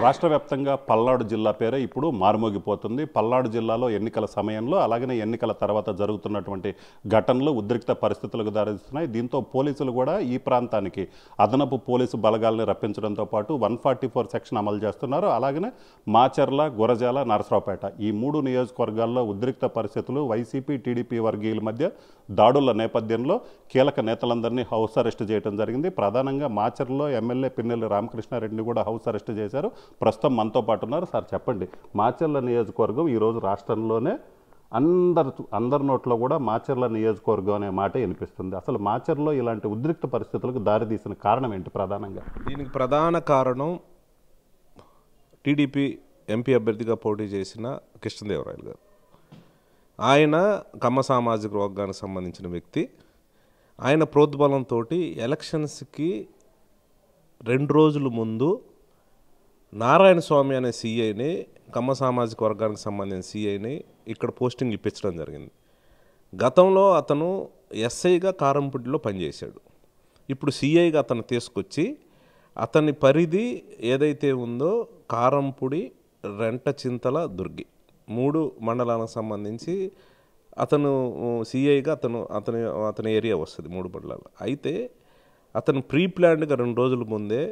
రాష్ట్ర వ్యాప్తంగా పల్నాడు జిల్లా పేరే ఇప్పుడు మారుమోగిపోతుంది. పల్నాడు జిల్లాలో ఎన్నికల సమయంలో అలాగనే ఎన్నికల తర్వాత జరుగుతున్నటువంటి ఘటనలు ఉద్రిక్త పరిస్థితులకు దారితీస్తున్నాయి. దీంతో పోలీసులు కూడా ఈ ప్రాంతానికి అదనపు పోలీసు బలగాల్ని రప్పించడంతో పాటు 144 సెక్షన్ అమలు చేస్తున్నారు. అలాగనే మాచర్ల, గురజాల, నరసరావుపేట ఈ 3 నియోజకవర్గాల్లో ఉద్రిక్త పరిస్థితులు, వైసీపీ, టీడీపీ వర్గీయుల మధ్య దాడుల నేపథ్యంలో కీలక నేతలందరినీ హౌస్ అరెస్ట్ చేయడం జరిగింది. ప్రధానంగా మాచర్లలో ఎమ్మెల్యే పిన్నెల్లి రామకృష్ణారెడ్డిని కూడా హౌస్ అరెస్ట్ చేశారు. ప్రస్తుతం మనతో పాటు ఉన్నారు. సార్ చెప్పండి, మాచర్ల నియోజకవర్గం ఈరోజు రాష్ట్రంలోనే అందరి నోట్లో కూడా మాచర్ల నియోజకవర్గం అనే మాట వినిపిస్తుంది. అసలు మాచర్లో ఇలాంటి ఉద్రిక్త పరిస్థితులకు దారితీసిన కారణం ఏంటి? ప్రధానంగా దీనికి ప్రధాన కారణం టీడీపీ ఎంపీ అభ్యర్థిగా పోటీ చేసిన కృష్ణదేవరాయలు గారు. ఆయన కమ్మ సామాజిక వర్గానికి సంబంధించిన వ్యక్తి. ఆయన ప్రోద్బలంతో ఎలక్షన్స్కి 2 రోజుల ముందు నారాయణ స్వామి అనే సీఐని, కమ్మ సామాజిక వర్గానికి సంబంధించిన సీఐని ఇక్కడ పోస్టింగ్ ఇప్పించడం జరిగింది. గతంలో అతను ఎస్ఐగా కారంపూడిలో పనిచేశాడు. ఇప్పుడు సీఐగా అతను తీసుకొచ్చి అతని పరిధి ఏదైతే ఉందో కారంపూడి, రెంటచింతల, దుర్గి 3 మండలాలకు సంబంధించి అతను సీఐగా అతని ఏరియా వస్తుంది 3 మండలాలు. అయితే అతను ప్రీ ప్లాన్డ్గా 2 రోజుల ముందే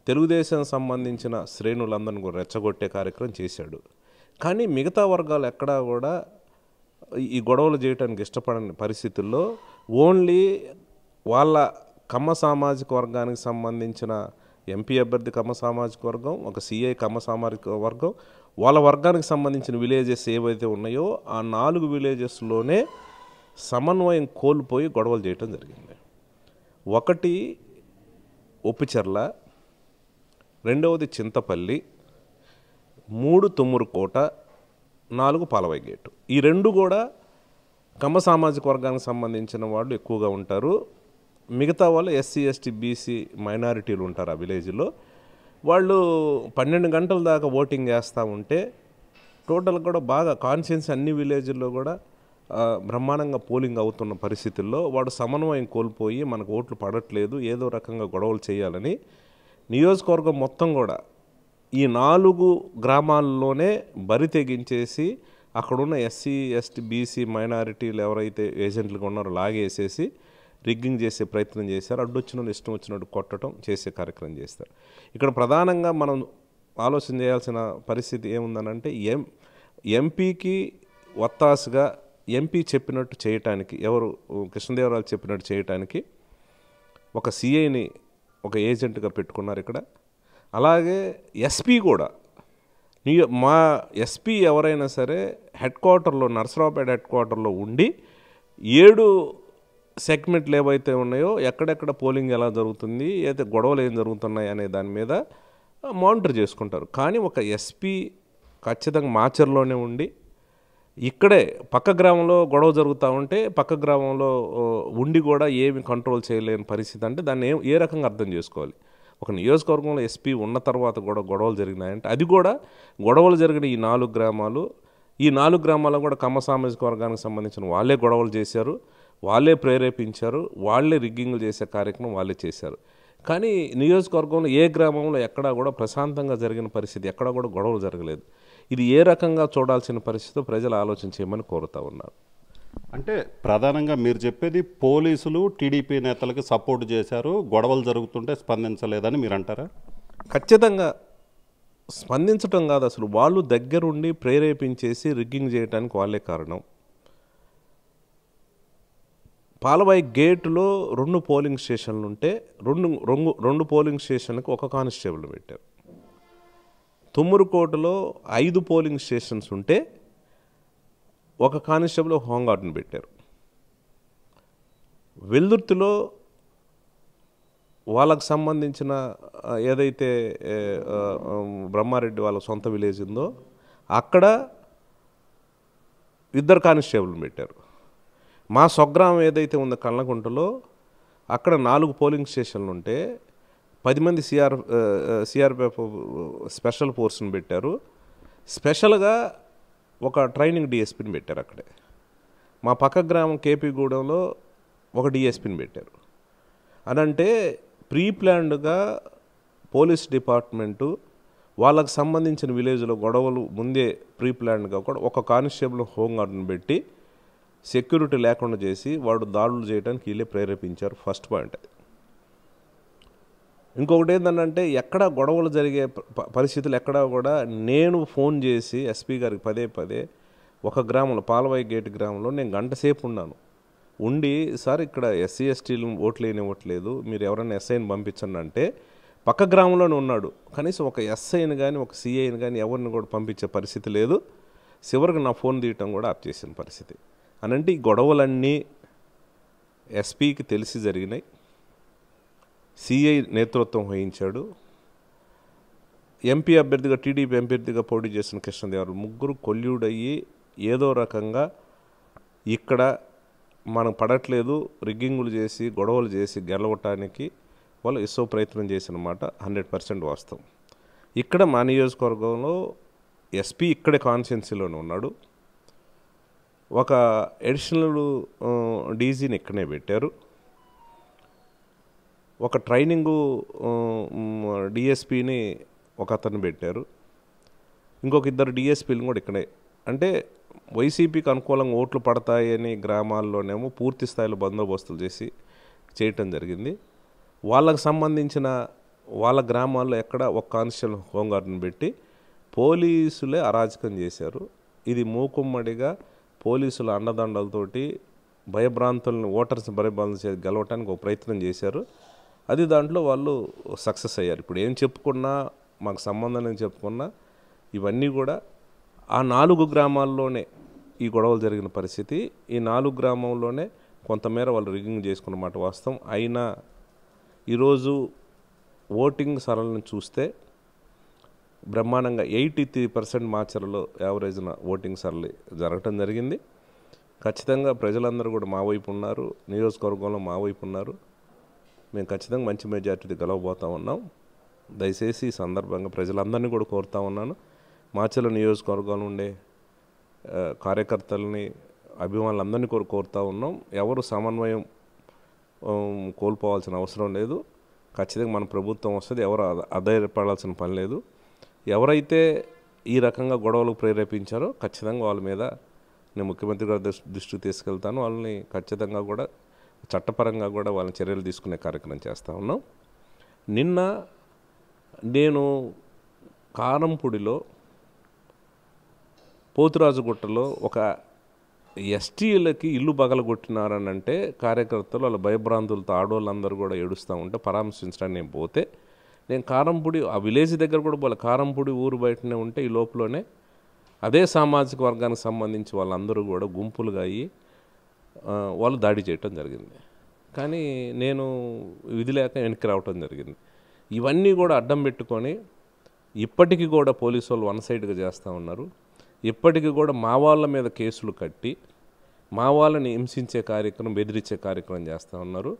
తెలుగుదేశం సంబంధించిన శ్రేణులందరినీ కూడా రెచ్చగొట్టే కార్యక్రమం చేశాడు. కానీ మిగతా వర్గాలు ఎక్కడా కూడా ఈ గొడవలు చేయడానికి ఇష్టపడని పరిస్థితుల్లో ఓన్లీ వాళ్ళ కమ్మ సామాజిక వర్గానికి సంబంధించిన ఎంపీ అభ్యర్థి కమ్మ సామాజిక వర్గం, ఒక సీఐ కమ్మ సామాజిక వర్గం, వాళ్ళ వర్గానికి సంబంధించిన విలేజెస్ ఏవైతే ఉన్నాయో ఆ 4 విలేజెస్లోనే సమన్వయం కోల్పోయి గొడవలు చేయటం జరిగింది. ఒకటి ఒప్పిచెర్ల, రెండవది చింతపల్లి, 3 తుమ్మూరుకోట, 4 పాలవాయి గేటు. ఈ 2 కూడా కమ్మ సామాజిక వర్గానికి సంబంధించిన వాళ్ళు ఎక్కువగా ఉంటారు. మిగతా వాళ్ళు ఎస్సీ, ఎస్టీ, బీసీ మైనారిటీలు ఉంటారు ఆ విలేజ్లో. వాళ్ళు 12 గంటల దాకా ఓటింగ్ చేస్తూ ఉంటే టోటల్ కూడా బాగా కాన్షియన్స్ అన్ని విలేజ్ల్లో కూడా బ్రహ్మాండంగా పోలింగ్ అవుతున్న పరిస్థితుల్లో వాడు సమన్వయం కోల్పోయి మనకు ఓట్లు పడట్లేదు, ఏదో రకంగా గొడవలు చేయాలని నియోజకవర్గం మొత్తం కూడా ఈ 4 గ్రామాల్లోనే బరి తెగించేసి అక్కడున్న ఎస్సీ, ఎస్టీ, బీసీ మైనారిటీలు ఎవరైతే ఏజెంట్లుగా ఉన్నారో లాగేసేసి రిగ్గింగ్ చేసే ప్రయత్నం చేశారు. అడ్డొచ్చిన వాళ్ళు ఇష్టం వచ్చినట్టు కొట్టడం చేసే కార్యక్రమం చేస్తారు. ఇక్కడ ప్రధానంగా మనం ఆలోచన చేయాల్సిన పరిస్థితి ఏముందనంటే ఎంపీకి ఒత్తాసుగా ఎంపీ చెప్పినట్టు చేయటానికి, ఎవరు కృష్ణదేవరాయలు చెప్పినట్టు చేయటానికి ఒక సీఐని ఒక ఏజెంట్గా పెట్టుకున్నారు ఇక్కడ. అలాగే ఎస్పీ కూడా మా ఎస్పీ ఎవరైనా సరే హెడ్ క్వార్టర్లో, నరసరావుపేట హెడ్ క్వార్టర్లో ఉండి 7 సెగ్మెంట్లు ఏవైతే ఉన్నాయో ఎక్కడెక్కడ పోలింగ్ ఎలా జరుగుతుంది, అయితే గొడవలు ఏం జరుగుతున్నాయి అనే దాని మీద మానిటర్ చేసుకుంటారు. కానీ ఒక ఎస్పీ ఖచ్చితంగా మాచర్లోనే ఉండి ఇక్కడే పక్క గ్రామంలో గొడవ జరుగుతూ ఉంటే పక్క గ్రామంలో ఉండి కూడా ఏమి కంట్రోల్ చేయలేని పరిస్థితి. అంటే దాన్ని ఏ రకంగా అర్థం చేసుకోవాలి? ఒక నియోజకవర్గంలో ఎస్పీ ఉన్న తర్వాత కూడా గొడవలు జరిగినాయంటే అది కూడా గొడవలు జరిగిన ఈ 4 గ్రామాలు, ఈ 4 గ్రామాల్లో కూడా కమ్మ సామాజిక వర్గానికి సంబంధించిన వాళ్ళే గొడవలు చేశారు, వాళ్ళే ప్రేరేపించారు, వాళ్ళే రిగ్గింగ్లు చేసే కార్యక్రమం వాళ్ళే చేశారు. కానీ నియోజకవర్గంలో ఏ గ్రామంలో ఎక్కడా కూడా ప్రశాంతంగా జరిగిన పరిస్థితి, ఎక్కడా కూడా గొడవలు జరగలేదు. ఇది ఏ రకంగా చూడాల్సిన పరిస్థితితో ప్రజలు ఆలోచన చేయమని కోరుతూ ఉన్నారు. అంటే ప్రధానంగా మీరు చెప్పేది పోలీసులు టీడీపీ నేతలకు సపోర్ట్ చేశారు, గొడవలు జరుగుతుంటే స్పందించలేదని మీరు అంటారా? ఖచ్చితంగా స్పందించటం కాదు, అసలు వాళ్ళు దగ్గరుండి ప్రేరేపించేసి రిగ్గింగ్ చేయడానికి వాళ్ళే కారణం. పాలవాయి గేటులో 2 పోలింగ్ స్టేషన్లు ఉంటే 2 పోలింగ్ స్టేషన్లకు ఒక కానిస్టేబుల్ పెట్టారు. తుమ్మూరుకోటలో 5 పోలింగ్ స్టేషన్స్ ఉంటే ఒక కానిస్టేబుల్ హోంగార్డ్ని పెట్టారు. వెల్దుర్తిలో వాళ్ళకు సంబంధించిన ఏదైతే బ్రహ్మారెడ్డి వాళ్ళ సొంత విలేజ్ ఉందో అక్కడ 2 కానిస్టేబుల్ని పెట్టారు. మా స్వగ్రామం ఏదైతే ఉందో కళ్ళకుంటలో అక్కడ 4 పోలింగ్ స్టేషన్లు ఉంటే 10 మంది సిఆర్పిఎఫ్ స్పెషల్ ఫోర్స్ని పెట్టారు. స్పెషల్గా ఒక ట్రైనింగ్ డిఎస్పీని పెట్టారు అక్కడే. మా పక్క గ్రామం కేపీగూడెంలో ఒక డిఎస్పీని పెట్టారు. అనంటే ప్రీ ప్లాన్డ్గా పోలీస్ డిపార్ట్మెంటు వాళ్ళకు సంబంధించిన విలేజ్లో గొడవలు ముందే ప్రీ ప్లాన్డ్గా కూడా ఒక కానిస్టేబుల్ హోంగార్డ్ని పెట్టి సెక్యూరిటీ లేకుండా చేసి వాడు దాడులు చేయడానికి వీళ్ళే ప్రేరేపించారు. ఫస్ట్ పాయింట్ అది. ఇంకొకటి ఏంటంటే ఎక్కడ గొడవలు జరిగే పరిస్థితులు ఎక్కడా కూడా నేను ఫోన్ చేసి ఎస్పీ గారికి పదే పదే ఒక గ్రామంలో పాలవాయి గేట్ గ్రామంలో నేను గంట సేపు ఉన్నాను. ఉండి సార్ ఇక్కడ ఎస్సీ ఎస్టీలు ఓట్లు వేయనివ్వట్లేదు, మీరు ఎవరైనా ఎస్ఐని పంపించండి అంటే పక్క గ్రామంలోనే ఉన్నాడు. కనీసం ఒక ఎస్ఐని కానీ ఒక సిఐని కానీ ఎవరిని కూడా పంపించే పరిస్థితి లేదు. చివరికి నా ఫోన్ తీయటం కూడా ఆప్ చేసిన పరిస్థితి. అనంటే ఈ గొడవలన్నీ ఎస్పీకి తెలిసి జరిగినాయి. సిఐ నేతృత్వం వహించాడు. ఎంపీ అభ్యర్థిగా టీడీపీ అభ్యర్థిగా పోటీ చేసిన కృష్ణదేవరాయలు ముగ్గురు కొల్యూడయ్యి ఏదో రకంగా ఇక్కడ మనం పడట్లేదు, రిగ్గింగులు చేసి గొడవలు చేసి గెలవటానికి వాళ్ళు ఇసో ప్రయత్నం చేసిన మాట 100% వాస్తవం. ఇక్కడ మా నియోజకవర్గంలో ఎస్పీ ఇక్కడే కాన్స్టిట్యున్సీలోనే ఉన్నాడు. ఒక అడిషనల్ డీజీని ఇక్కడనే పెట్టారు. ఒక ట్రైనింగు డిఎస్పీని ఒక అతను పెట్టారు. ఇంకొక ఇద్దరు డిఎస్పీలు కూడా ఇక్కడే. అంటే వైసీపీకి అనుకూలంగా ఓట్లు పడతాయని గ్రామాల్లోనేమో పూర్తి స్థాయిలో బందోబస్తులు చేసి చేయటం జరిగింది. వాళ్ళకు సంబంధించిన వాళ్ళ గ్రామాల్లో ఎక్కడ ఒక కానిస్టేబుల్ హోంగార్డ్ని పెట్టి పోలీసులే అరాచకం చేశారు. ఇది మూకుమ్మడిగా పోలీసుల అండదండలతోటి భయభ్రాంతులను ఓటర్స్ని భయభ్రాంతులు చేసి గెలవటానికి ఒక ప్రయత్నం చేశారు. అది దాంట్లో వాళ్ళు సక్సెస్ అయ్యారు. ఇప్పుడు ఏం చెప్పుకున్నా మాకు సంబంధం లేని చెప్పుకున్నా ఇవన్నీ కూడా ఆ 4 గ్రామాల్లోనే ఈ గొడవలు జరిగిన పరిస్థితి. ఈ 4 గ్రామంలోనే కొంతమేర వాళ్ళు రిగ్గింగ్ చేసుకున్నమాట వాస్తవం. అయినా ఈరోజు ఓటింగ్ సరళిని చూస్తే బ్రహ్మాండంగా 83% మాచర్లో యావరేజ్న ఓటింగ్ సరళి జరగటం జరిగింది. ఖచ్చితంగా ప్రజలందరూ కూడా మా వైపు ఉన్నారు, నియోజకవర్గంలో మా వైపు ఉన్నారు. మేము ఖచ్చితంగా మంచి మెజార్టీ గెలవబోతూ ఉన్నాం. దయచేసి ఈ సందర్భంగా ప్రజలందరినీ కూడా కోరుతా ఉన్నాను, మాచర్ల నియోజకవర్గంలో ఉండే కార్యకర్తలని అభిమానులందరినీ కోరుతూ ఉన్నాం. ఎవరు సమన్వయం కోల్పోవాల్సిన అవసరం లేదు. ఖచ్చితంగా మన ప్రభుత్వం వస్తుంది, ఎవరు అధైర్యపడాల్సిన పని లేదు. ఎవరైతే ఈ రకంగా గొడవలకు ప్రేరేపించారో ఖచ్చితంగా వాళ్ళ మీద నేను ముఖ్యమంత్రి గారి దృష్టికి తీసుకెళ్తాను. వాళ్ళని ఖచ్చితంగా కూడా చట్టపరంగా కూడా వాళ్ళని చర్యలు తీసుకునే కార్యక్రమం చేస్తూ ఉన్నాం. నిన్న నేను కారంపూడిలో పోతురాజుగుట్టలో ఒక ఎస్టీలకి ఇల్లు పగలగొట్టినారని అంటే కార్యకర్తలు వాళ్ళ భయభ్రాంతులతో ఆడవాళ్ళందరూ కూడా ఏడుస్తూ ఉంటే పరామర్శించడానికి నేను పోతే, నేను కారంపూడి ఆ విలేజ్ దగ్గర కూడా వాళ్ళ కారంపూడి ఊరు బయటనే ఉంటే ఈ లోపలనే అదే సామాజిక వర్గానికి సంబంధించి వాళ్ళందరూ కూడా గుంపులుగా అయ్యి వాళ్ళు దాడి చేయటం జరిగింది. కానీ నేను విధి లేక వెనక్కి రావటం జరిగింది. ఇవన్నీ కూడా అడ్డం పెట్టుకొని ఇప్పటికీ కూడా పోలీసు వాళ్ళు వన్ సైడ్గా చేస్తూ ఉన్నారు. ఇప్పటికీ కూడా మా వాళ్ళ మీద కేసులు కట్టి మా వాళ్ళని హింసించే కార్యక్రమం, బెదిరించే కార్యక్రమం చేస్తూ ఉన్నారు.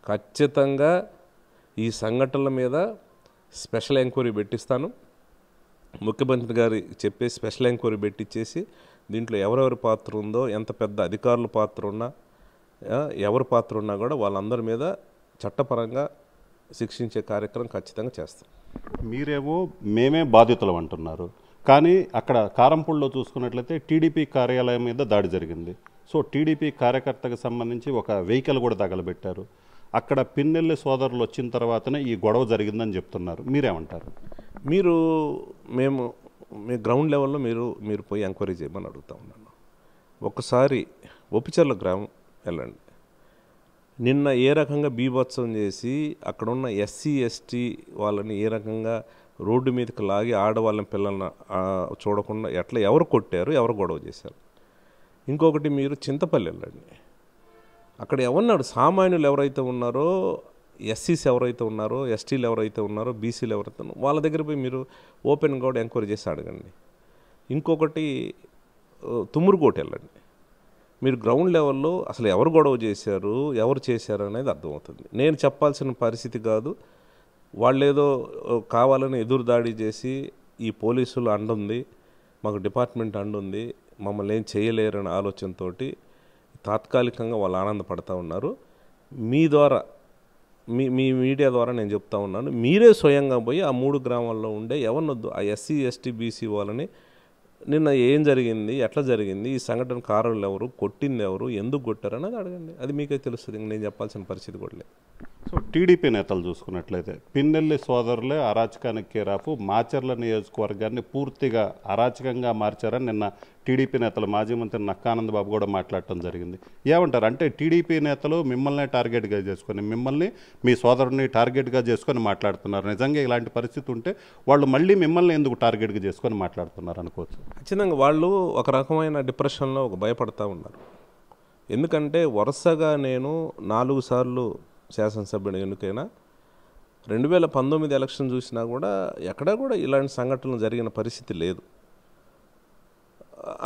ఖచ్చితంగా ఈ సంఘటనల మీద స్పెషల్ ఎంక్వైరీ పెట్టిస్తాను. ముఖ్యమంత్రి గారి చెప్పే స్పెషల్ ఎంక్వైరీ పెట్టించేసి దీంట్లో ఎవరెవరి పాత్ర ఉందో, ఎంత పెద్ద అధికారుల పాత్ర ఉన్నా, ఎవరి పాత్ర ఉన్నా కూడా వాళ్ళందరి మీద చట్టపరంగా శిక్షించే కార్యక్రమం ఖచ్చితంగా చేస్తాం. మీరేమో మేమే బాధితులం అంటున్నారు, కానీ అక్కడ కారంపూడిలో చూసుకున్నట్లయితే టీడీపీ కార్యాలయం మీద దాడి జరిగింది. సో టీడీపీ కార్యకర్తకు సంబంధించి ఒక వెహికల్ కూడా తగలబెట్టారు. అక్కడ పిన్నెల్లి సోదరులు వచ్చిన తర్వాతనే ఈ గొడవ జరిగిందని చెప్తున్నారు. మీరేమంటారు? మీ గ్రౌండ్ లెవెల్లో మీరు పోయి ఎంక్వైరీ చేయమని అడుగుతా ఉన్నాను. ఒకసారి ఒప్పిచర్ల గ్రామం వెళ్ళండి. నిన్న ఏ రకంగా బీభత్సం చేసి అక్కడున్న ఎస్సీ ఎస్టీ వాళ్ళని ఏ రకంగా రోడ్డు మీదకి లాగి ఆడవాళ్ళని పిల్లల్ని చూడకుండా ఎవరు కొట్టారు, ఎవరు గొడవ చేశారు. ఇంకొకటి మీరు చింతపల్లి వెళ్ళండి. అక్కడ ఎవరున్నాడు, సామాన్యులు ఎవరైతే ఉన్నారో, ఎస్సీస్ ఎవరైతే ఉన్నారో, ఎస్టీలు ఎవరైతే ఉన్నారో, బీసీలు ఎవరైతే ఉన్నారో వాళ్ళ దగ్గర పోయి మీరు ఓపెన్గా కూడా ఎంక్వైరీ చేసి అడగండి. ఇంకొకటి తుమ్మురుకోట వెళ్ళండి. మీరు గ్రౌండ్ లెవెల్లో అసలు ఎవరు గొడవ చేశారు, ఎవరు చేశారు అనేది అర్థమవుతుంది. నేను చెప్పాల్సిన పరిస్థితి కాదు. వాళ్ళేదో కావాలని ఎదురుదాడి చేసి ఈ పోలీసులు అండుంది, మాకు డిపార్ట్మెంట్ అండుంది, మమ్మల్ని ఏం చేయలేరనే ఆలోచనతో తాత్కాలికంగా వాళ్ళు ఆనందపడతా ఉన్నారు. మీ ద్వారా మీ మీడియా ద్వారా నేను చెప్తా ఉన్నాను, మీరే స్వయంగా పోయి ఆ 3 గ్రామాల్లో ఉండే ఎవరినొద్దు ఆ ఎస్సీ ఎస్టీ బీసీ వాళ్ళని నిన్న ఏం జరిగింది, ఎట్లా జరిగింది, ఈ సంఘటన కారులు ఎవరు, కొట్టింది ఎవరు, ఎందుకు కొట్టారు అనేది అడగండి. అది మీకే తెలుస్తుంది. నేను చెప్పాల్సిన పరిస్థితి కూడా లేదు. సో టీడీపీ నేతలు చూసుకున్నట్లయితే పిన్నెల్లి సోదరులే అరాచకానికి కేరాపు, మాచర్ల నియోజకవర్గాన్ని పూర్తిగా అరాచకంగా మార్చారని నిన్న టీడీపీ నేతలు మాజీ మంత్రి నక్కానంద్ బాబు కూడా మాట్లాడటం జరిగింది. ఏమంటారు? అంటే టీడీపీ నేతలు మిమ్మల్ని టార్గెట్గా చేసుకొని, మిమ్మల్ని మీ సోదరుని టార్గెట్గా చేసుకొని మాట్లాడుతున్నారు. నిజంగా ఇలాంటి పరిస్థితి ఉంటే వాళ్ళు మళ్ళీ మిమ్మల్ని ఎందుకు టార్గెట్గా చేసుకొని మాట్లాడుతున్నారు అనుకోవచ్చు. ఖచ్చితంగా వాళ్ళు ఒక రకమైన డిప్రెషన్లో భయపడతా ఉన్నారు. ఎందుకంటే వరుసగా నేను 4 సార్లు శాసనసభ్యుని ఎన్నికైనా 2019 ఎలక్షన్ చూసినా కూడా ఎక్కడా కూడా ఇలాంటి సంఘటనలు జరిగిన పరిస్థితి లేదు.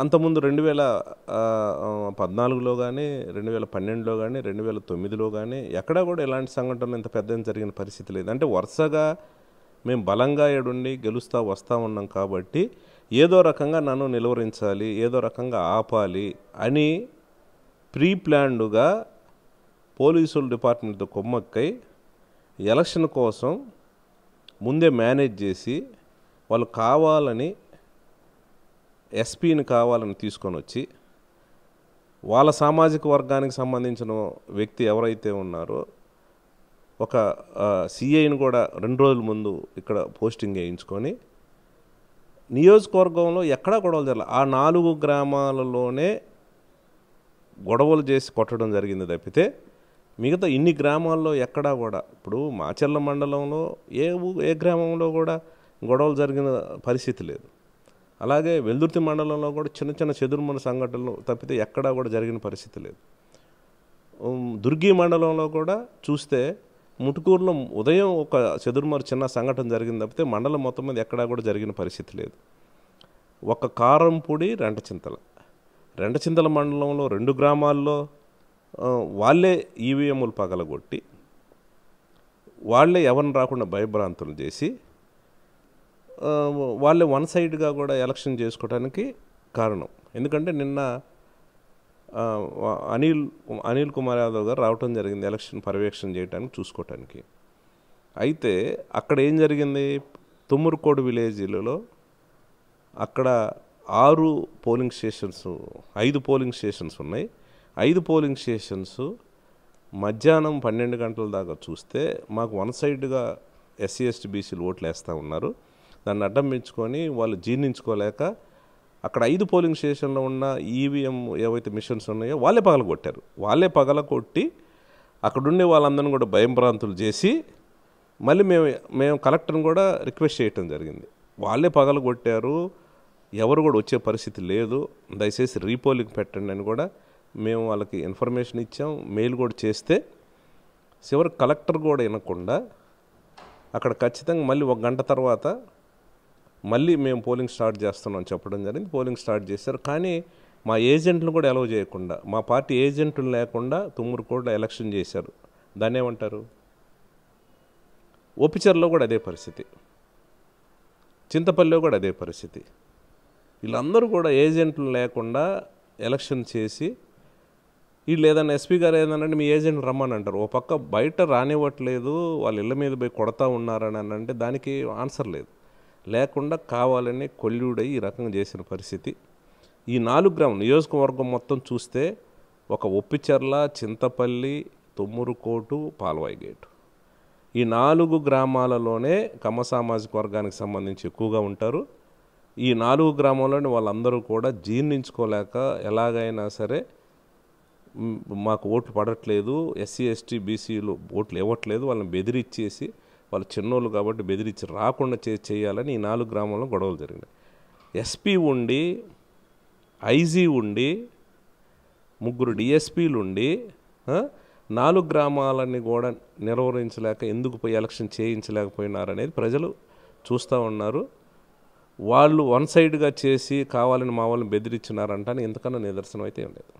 అంతకుముందు 2014లో కానీ, 2012లో కానీ, 2009లో కానీ ఎక్కడా కూడా ఇలాంటి సంఘటనలు ఇంత పెద్ద జరిగిన పరిస్థితి లేదు. అంటే వరుసగా మేము బలంగా ఏడుండి గెలుస్తూ వస్తూ ఉన్నాం కాబట్టి ఏదో రకంగా నన్ను నిలువరించాలి, ఏదో రకంగా ఆపాలి అని ప్రీ ప్లాన్డ్గా పోలీసుల డిపార్ట్మెంట్తో కొమ్మక్కై ఎలక్షన్ కోసం ముందే మేనేజ్ చేసి వాళ్ళు కావాలని ఎస్పీని కావాలని తీసుకొని వచ్చి వాళ్ళ సామాజిక వర్గానికి సంబంధించిన వ్యక్తి ఎవరైతే ఉన్నారో ఒక సిఐని కూడా 2 రోజుల ముందు ఇక్కడ పోస్టింగ్ వేయించుకొని నియోజకవర్గంలో ఎక్కడా గొడవలు జరగలేదు. ఆ 4 గ్రామాలలోనే గొడవలు చేసి కొట్టడం జరిగింది తప్పితే మిగతా ఇన్ని గ్రామాల్లో ఎక్కడా కూడా, ఇప్పుడు మాచర్ల మండలంలో ఏ గ్రామంలో కూడా గొడవలు జరిగిన పరిస్థితి లేదు. అలాగే వెల్దుర్తి మండలంలో కూడా చిన్న చిన్న చెదురుమన సంఘటనలు తప్పితే ఎక్కడా కూడా జరిగిన పరిస్థితి లేదు. దుర్గి మండలంలో కూడా చూస్తే ముటుకూరులో ఉదయం ఒక చెదురుమర చిన్న సంఘటన జరిగింది తప్పితే మండలం మొత్తం మీద ఎక్కడా కూడా జరిగిన పరిస్థితి లేదు. ఒక కారంపూడి రెంటచింతల మండలంలో 2 గ్రామాల్లో వాళ్ళే ఈవీఎంలు పగలగొట్టి వాళ్ళే ఎవరిని రాకుండా భయభ్రాంతులు చేసి వాళ్ళే వన్ సైడ్గా కూడా ఎలక్షన్ చేసుకోవడానికి కారణం. ఎందుకంటే నిన్న అనిల్ కుమార్ యాదవ్ గారు రావటం జరిగింది ఎలక్షన్ పర్యవేక్షణ చేయడానికి, చూసుకోవటానికి. అయితే అక్కడ ఏం జరిగింది, తుమ్మూరుకోడు విలేజ్లలో అక్కడ 5 పోలింగ్ స్టేషన్స్ ఉన్నాయి. 5 పోలింగ్ స్టేషన్స్ మధ్యాహ్నం 12 గంటల దాకా చూస్తే మాకు వన్ సైడ్గా ఎస్సీ ఎస్టీ బీసీలు ఓట్లు వేస్తూ ఉన్నారు. దాన్ని అడ్డం పెంచుకొని వాళ్ళు జీర్ణించుకోలేక అక్కడ 5 పోలింగ్ స్టేషన్లో ఉన్న ఈవీఎం ఏవైతే మిషన్స్ ఉన్నాయో వాళ్ళే పగలగొట్టారు. వాళ్ళే పగలగొట్టి అక్కడుండే వాళ్ళందరినీ కూడా భయభ్రాంతులు చేసి మళ్ళీ మేము కలెక్టర్ని కూడా రిక్వెస్ట్ చేయటం జరిగింది. వాళ్ళే పగలగొట్టారు, ఎవరు కూడా వచ్చే పరిస్థితి లేదు, దయచేసి రీపోలింగ్ పెట్టండి అని కూడా మేము వాళ్ళకి ఇన్ఫర్మేషన్ ఇచ్చాం, మెయిల్ కూడా చేస్తే చివరికి కలెక్టర్ కూడా వినకుండా అక్కడ ఖచ్చితంగా మళ్ళీ 1 గంట తర్వాత మళ్ళీ మేము పోలింగ్ స్టార్ట్ చేస్తున్నాం చెప్పడం జరిగింది. పోలింగ్ స్టార్ట్ చేశారు. కానీ మా ఏజెంట్లు కూడా అలౌ చేయకుండా, మా పార్టీ ఏజెంట్లు లేకుండా తుమ్మూరుకోటలో ఎలక్షన్ చేశారు. దాన్ని ఏమంటారు? ఓపిచర్లో కూడా అదే పరిస్థితి, చింతపల్లిలో కూడా అదే పరిస్థితి. వీళ్ళందరూ కూడా ఏజెంట్లు లేకుండా ఎలక్షన్ చేసి వీళ్ళు ఏదైనా ఎస్పీ గారు ఏదన్నా మీ ఏజెంట్ రమ్మని అంటారు. ఓ పక్క బయట రానివ్వట్లేదు, వాళ్ళ ఇళ్ళ మీద పోయి కొడతా ఉన్నారని అంటే దానికి ఆన్సర్ లేకుండా కావాలని కొల్లుడై ఈ రకంగా చేసిన పరిస్థితి. ఈ 4 గ్రామం నియోజకవర్గం మొత్తం చూస్తే ఒక ఒప్పిచెర్ల, చింతపల్లి, తుమ్మూరుకోటు, పాల్వాయి గేటు, ఈ 4 గ్రామాలలోనే కమ్మ సామాజిక వర్గానికి సంబంధించి ఎక్కువగా ఉంటారు. ఈ 4 గ్రామాల్లోని వాళ్ళందరూ కూడా జీర్ణించుకోలేక ఎలాగైనా సరే మాకు ఓట్లు పడట్లేదు, ఎస్సీ ఎస్టీ బీసీలు ఓట్లు ఇవ్వట్లేదు, వాళ్ళని బెదిరించేసి, వాళ్ళు చిన్నోళ్ళు కాబట్టి బెదిరించి రాకుండా చేయాలని ఈ 4 గ్రామాల్లో గొడవలు జరిగినాయి. ఎస్పీ ఉండి, ఐజీ ఉండి, 3 డిఎస్పీలు ఉండి 4 గ్రామాలని కూడా నిర్వహించలేక ఎందుకు పోయి ఎలక్షన్ చేయించలేకపోయినారనేది ప్రజలు చూస్తూ ఉన్నారు. వాళ్ళు వన్ సైడ్గా చేసి కావాలని మా వాళ్ళని బెదిరించినారంటాను ఇంతకన్నా నిదర్శనం అయితే ఏం లేదు.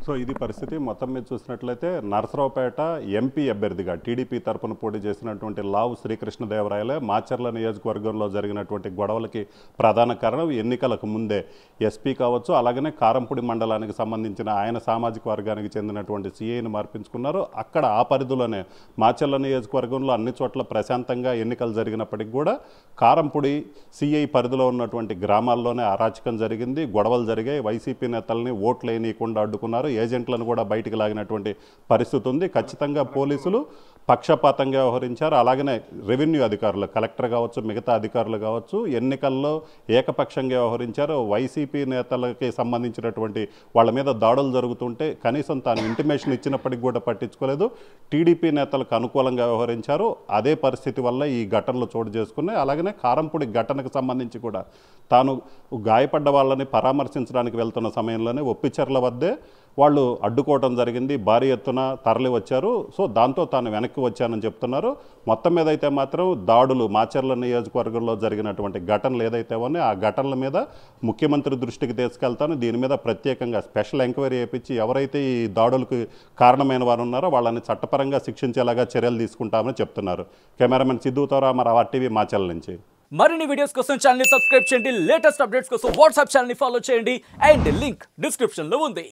సో ఇది పరిస్థితి. మొత్తం మీద చూసినట్లయితే నరసరావుపేట ఎంపీ అభ్యర్థిగా టీడీపీ తరపున పోటీ చేసినటువంటి లావు శ్రీకృష్ణదేవరాయలే మాచర్ల నియోజకవర్గంలో జరిగినటువంటి గొడవలకి ప్రధాన కారణం. ఎన్నికలకు ముందే ఎస్పీ కావచ్చు, అలాగనే కారంపూడి మండలానికి సంబంధించిన ఆయన సామాజిక వర్గానికి చెందినటువంటి సీఐని మార్పించుకున్నారు. అక్కడ ఆ పరిధిలోనే మాచర్ల నియోజకవర్గంలో అన్ని చోట్ల ప్రశాంతంగా ఎన్నికలు జరిగినప్పటికీ కూడా కారంపూడి సిఐ పరిధిలో ఉన్నటువంటి గ్రామాల్లోనే అరాచకం జరిగింది, గొడవలు జరిగాయి. వైసీపీ నేతల్ని ఓట్లు వేయనీయకుండా అడ్డుకున్నారు, ఏజెంట్లను కూడా బయటికి లాగినటువంటి పరిస్థితి ఉంది. ఖచ్చితంగా పోలీసులు పక్షపాతంగా వ్యవహరించారు. అలాగనే రెవెన్యూ అధికారులు, కలెక్టర్ కావచ్చు, మిగతా అధికారులు కావచ్చు, ఎన్నికల్లో ఏకపక్షంగా వ్యవహరించారు. వైసీపీ నేతలకి సంబంధించినటువంటి వాళ్ళ మీద దాడులు జరుగుతుంటే కనీసం తాను ఇంటిమేషన్ ఇచ్చినప్పటికీ కూడా పట్టించుకోలేదు. టీడీపీ నేతలకు అనుకూలంగా వ్యవహరించారు. అదే పరిస్థితి వల్ల ఈ ఘటనలు చోటు చేసుకున్నాయి. అలాగనే కారంపూడి ఘటనకు సంబంధించి కూడా తాను గాయపడ్డ వాళ్ళని పరామర్శించడానికి వెళ్తున్న సమయంలోనే ఒప్పిచెర్ల వద్దే వాళ్ళు అడ్డుకోవడం జరిగింది, భారీ ఎత్తున తరలి వచ్చారు. సో దాంతో తాను వెనక్కి వచ్చానని చెప్తున్నారు. మొత్తం మీద అయితే మాత్రం దాడులు మాచర్ల నియోజకవర్గంలో జరిగినటువంటి ఘటనలు ఏదైతే ఉన్నాయో ఆ ఘటనల మీద ముఖ్యమంత్రి దృష్టికి తీసుకెళ్తాను, దీని మీద ప్రత్యేకంగా స్పెషల్ ఎంక్వైరీ చేయించి ఎవరైతే ఈ దాడులకు కారణమైన వారు ఉన్నారో వాళ్ళని చట్టపరంగా శిక్షించేలాగా చర్యలు తీసుకుంటామని చెప్తున్నారు. కెమెరామెన్ సిద్ధుతో రామారావు, RTV మాచర్ల నుంచి. మరిన్ని వీడియోస్ కోసం ఛానల్ ని సబ్స్క్రైబ్ చేయండి, లేటెస్ట్ అప్డేట్స్ కోసం వాట్సాప్ ఛానల్ ని ఫాలో చేయండి అండ్ లింక్ డిస్క్రిప్షన్ లో ఉంది.